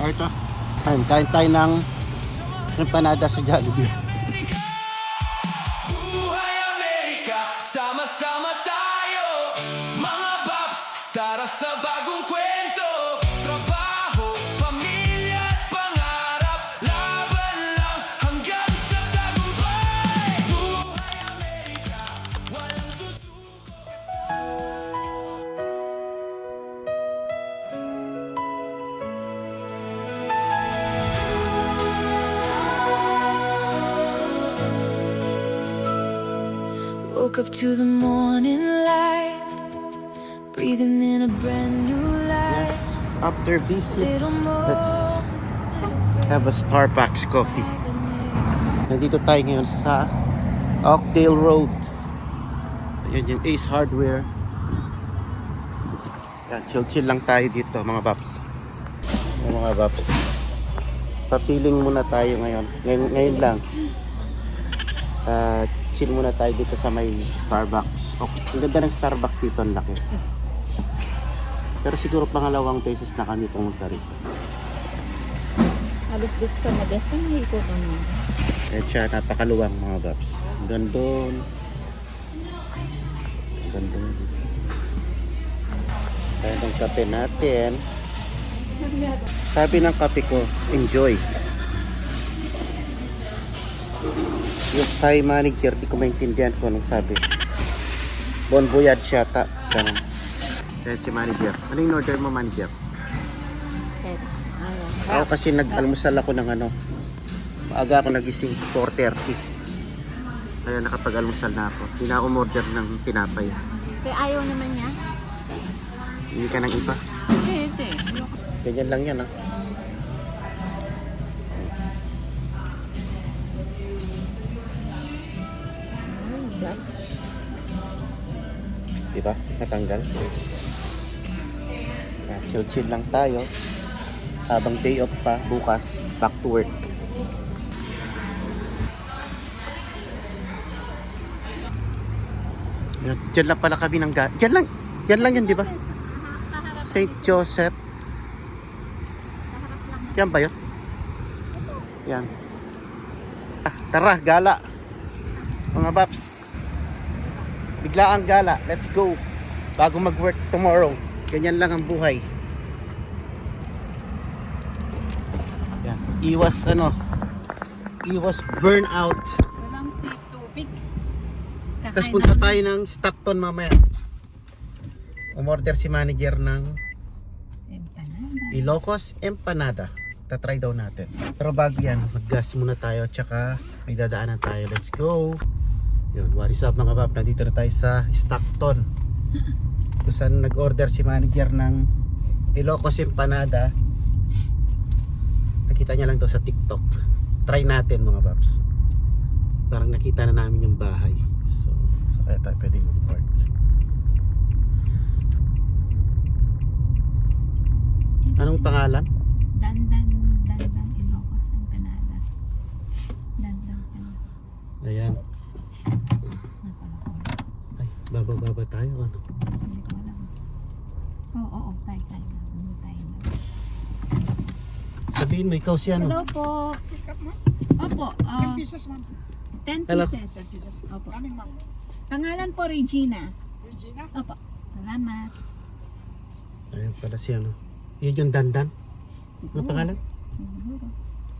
O ito. Ayun, kain tayo ng empanada sa Jollibee. Buhay Amerika, sama-sama tayo. Mga paps, tara sa bagong kwento. Trabaho, pamilya at pangarap. Laban lang hanggang sa tagumpay. Buhay Amerika, walang susuko. Woke up to the morning light, breathing in a brand new life. After visit, Little let's moments, little have a Starbucks coffee. breaths in me. Nandito tayo ngayon sa Oakdale Road. Ayan yung Ace Hardware. Yan, chill lang tayo dito mga paps. Yan, mga paps. Papiling muna tayo ngayon. Ngayon lang. Chill muna tayo dito sa may Starbucks. Okay. Ang ganda ng Starbucks dito, ang laki. Pero siguro pangalawang beses na kami pumunta rito. Halos dito sa Modesto, nakikita mo. Eh siya, napakaluwang mga paps. Gandun. Gandun. Tayo ng kape natin. Sabi ng kape ko, enjoy. Yung Thai manager, di ko maintindihan kung anong sabi. Bon voyage yata. Ganun. Kaya si manager. Ano yung order mo, manager? Ako kasi nag-almusal ako ng ano. Maaga ako nagising, 4:30. Kaya nakapag-almusal na ako. Hindi na ako order ng tinapay. Kaya ayaw naman niya. Hindi ka ng iba. Hindi. Ganyan lang yan, ha? Diba? Natanggal. Chill lang tayo. Habang day off pa, bukas, back to work. Diyan lang pala kami ng Diyan lang yun, di ba? St. Joseph. Yan ba yun? Yan. Tara, gala. Mga paps. Bigla ang gala. Let's go. Bago mag-work tomorrow. Ganyan lang ang buhay. Yan. Iwas burnout. Walang tubig. Tapos punta tayo ng Stockton mamaya. Umorder si manager ng Ilocos Empanada. Tatry daw natin. Pero bago yan, mag-gas muna tayo. Tsaka may dadaanan tayo. Let's go. Yun, what is up mga pap? Nandito na tayo sa Stockton. Kung saan nag-order si manager ng Ilocos Empanada. Nakita niya lang daw sa TikTok. Try natin mga paps. Parang nakita na namin yung bahay. So kaya tayo pwedeng mag-park. Anong pangalan? Dandan Ilocos Empanada. Dandan. Ayan. Ay, baba tayo ano? Hindi ko alam. Oo, tayo na. Sabihin mo ikaw si ano? Hello po. Opo. 10 pieces, ma'am. 10 Hello. pieces. 10 pieces. Opo. Kaming, ma'am. Pangalan po Regina. Regina? Opo. Salamat. Ayun pala si ano? Yun yung Dandan? Ano pangalan?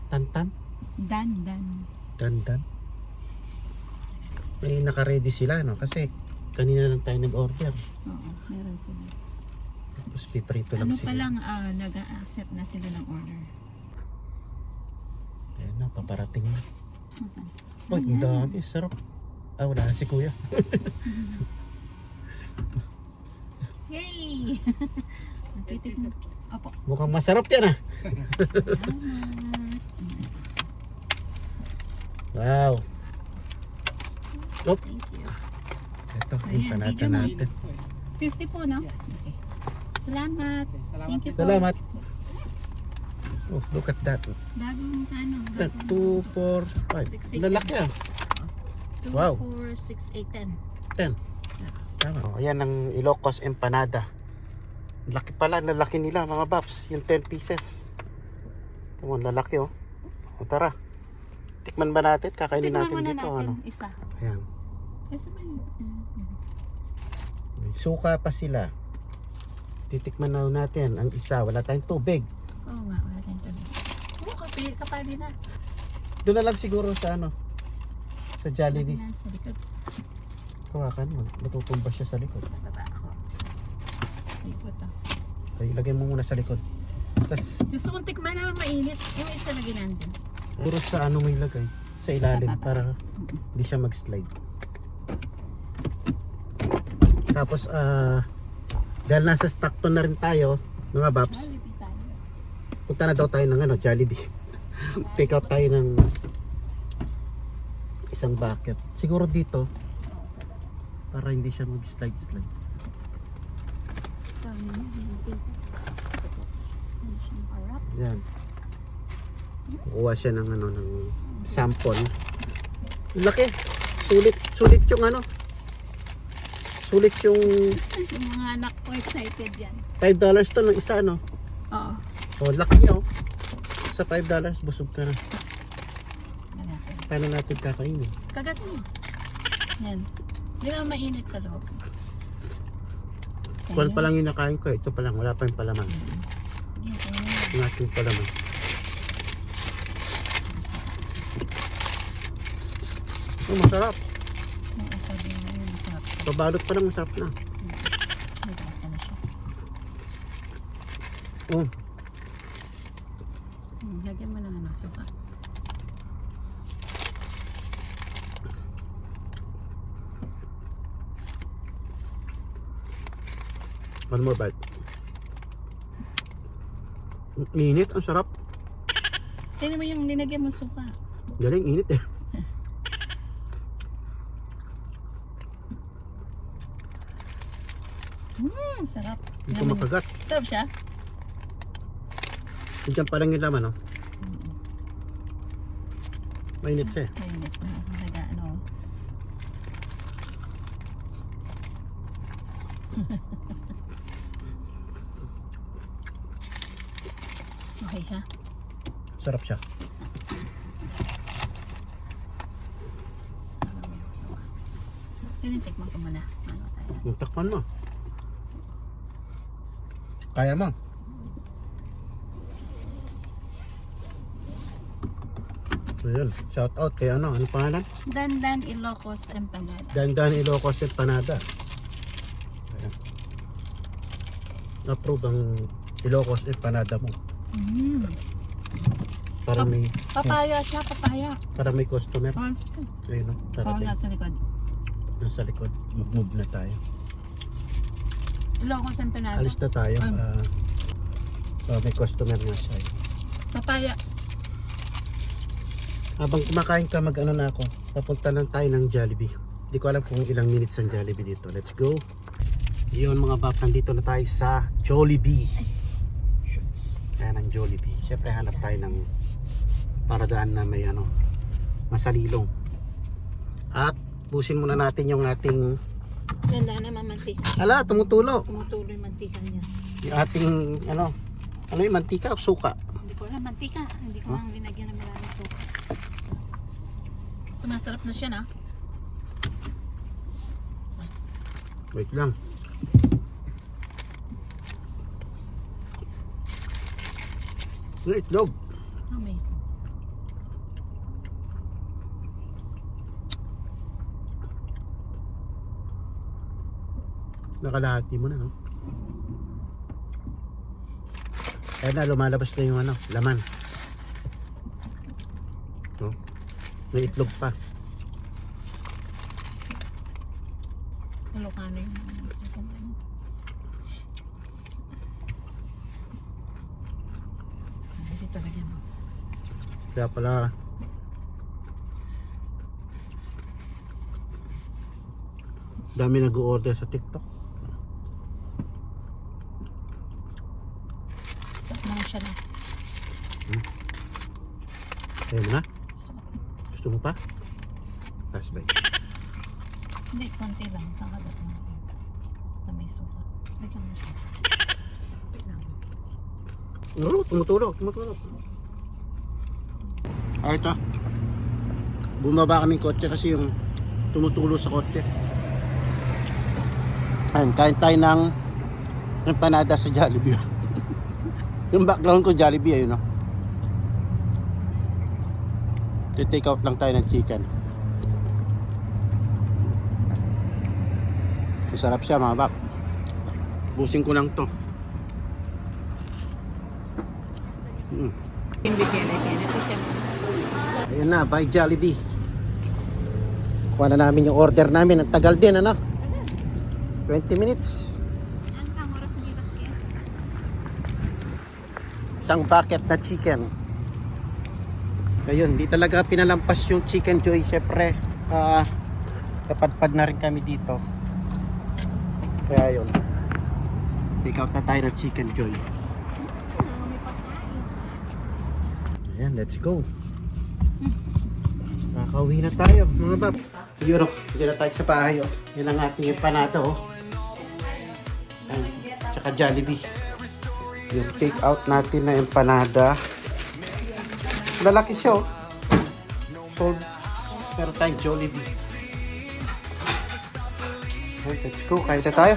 Tantan? Dandan. Dandan? May naka-ready sila no? Kasi kanina lang tayo nag-order. Oo, meron sila. Tapos piprito lang Ano sila. pa lang nag-accept na sila ng order. Ayan na, paparating na. Okay. Uy, ang dami. Sarap. Ah, wala na si kuya. Yay! Nagtitik mo. Opo. Mukhang masarap yan ah. Wow. Oop. Thank you. Ito, Ayan, empanada bigyan mo. natin. 50 po, no? Okay. Salamat. Salamat. Thank you po. Salamat. Oh, look at that. Bagong ano? 2, 4, 5. Lalaki ah. 2, Wow. 4, 6, 8, 10. 10. Tama. Oh, ayan ang Ilocos Empanada. Laki pala, lalaki nila mga paps. Yung 10 pieces. Oh, lalaki oh. O tara. Tikman ba natin? Kakainin Tignan natin muna dito. natin. Ano? Isa. Ayan. Kasi may... May suka pa sila. Titikman na natin ang isa. Wala tayong tubig. Oo nga, wala tayong tabi. Oo, kapali na. Doon na lang siguro sa ano. Sa Jollibee. Lagi na sa likod. Kawakan mo. Matutumba siya sa likod. Baba ako. Ikot ako. Ay, ilagay mo muna sa likod. Tapos, Gusto kong tikman naman mainit. Yung isa lagi nandun. puro sa ano mo ilagay. Sa ilalim. Sa baba. Para hindi siya mag-slide. Tapos, dahil nasa Stockton na rin tayo, mga Babs, Jollibee tayo. punta na daw tayo ng ano, Jollibee. Take out tayo ng isang bucket. Siguro dito, Oo, sa baba. para hindi siya mag-slide. Sabi niya, hindi Hindi siyang harap. Yan. Kukuha siya ng ano, ng sample. Laki. Sulit yung ano. Sulit yung Yung mga anak ko excited yan. $5 to ng isa, no? Oo. O, laki niya, oh. Sa $5, busog ka na. Hanapin. Paano natin kakainin? Kagat mo. Yan. Hindi naman mainit sa loob. Kuwan pa lang yung nakain ko. Ito pa lang. Wala pa yung palaman. Yan, kaya Yung ating palaman. Oh, masarap. Oo, sabi niya yun. Masarap. Pabalot pa lang, masarap na. Nagkasa na siya. Oh, Lagyan mo ng ano, suka. one more bite. Init, ang sarap. Tingnan mo yung linagyan mo suka. Galing, init eh. Sarap. Hindi ko makagat. Sarap siya? Diyan pa lang yung laman, oh. Mainit siya eh. Mainit na. Naga, ano. Okay siya? Sarap siya. Yun, tikman ko muna. Ano tayo? Yung takpan mo. Kaya mo. So yun, shout out kay ano, ano pangalan? Dandan Ilocos Empanada. Dandan Ilocos Empanada. Ayan. Approve ang Ilocos Empanada mo. Mm. Para may Papaya siya, papaya. para may customer. Oh, Ayun no, darating. nasa likod. Nasa likod. Move na tayo. Ilocos Empanada. Alis na tayo. Ay. May customer nga siya. Papaya. Habang kumakain ka, mag-ano na ako. Papunta lang tayo ng Jollibee. Hindi ko alam kung ilang minutes ang Jollibee dito. Let's go. Yun mga bap, nandito na tayo sa Jollibee. Ayan ang Jollibee. Siyempre hanap tayo ng paradaan na may ano, masalilong. At busin muna natin yung ating Ganda naman mantika. ala, tumutulo. Tumutuloy mantika niya. Yung ating ano yung mantika o suka? Hindi ko alam, mantika. Hindi ko lang linagyan ng maraming suka. Sumasarap na siya na. Wait lang. Yung itlog. Oh, may ito. Nakalahati mo na, no? Kaya na, lumalabas na yung ano, laman. No? May itlog pa. Ilocano yung dito lagyan mo. Kaya pala, dami nag-order sa TikTok. Sarap naman siya na. Kaya mo na? Sarap. Gusto mo pa? Last bite. Hindi, konti lang. Kakagat mo. Na may suka. Lagyan mo siya. Wait lang. Oo, tumutulog. Ay, ito. Bumaba kaming kotse kasi yung tumutulo sa kotse. Ayun, kain tayo ng empanada sa Jollibee. Yung background ko Jollibee, ayun, no? Take out lang tayo ng chicken. Masarap siya, mga bak. Busin ko lang to. Ayan na, by Jollibee. Kuha na namin yung order namin. Ang tagal din, ano? 20 minutes. Isang bucket na chicken. Ayun, di talaga pinalampas yung Chicken Joy. Siyempre, napadpad na rin kami dito. Kaya yun, take out na tayo ng Chicken Joy. Ayan, let's go. Nakakauwi na tayo, mga bab. Yun, hindi na tayo sa bahay. Yan ang ating empanada, oh. Ayan, tsaka Jollibee. Yung take out natin na empanada. Lalaki siya, oh. Sold. Pero tayong Jollibee. Let's go, kahit na tayo.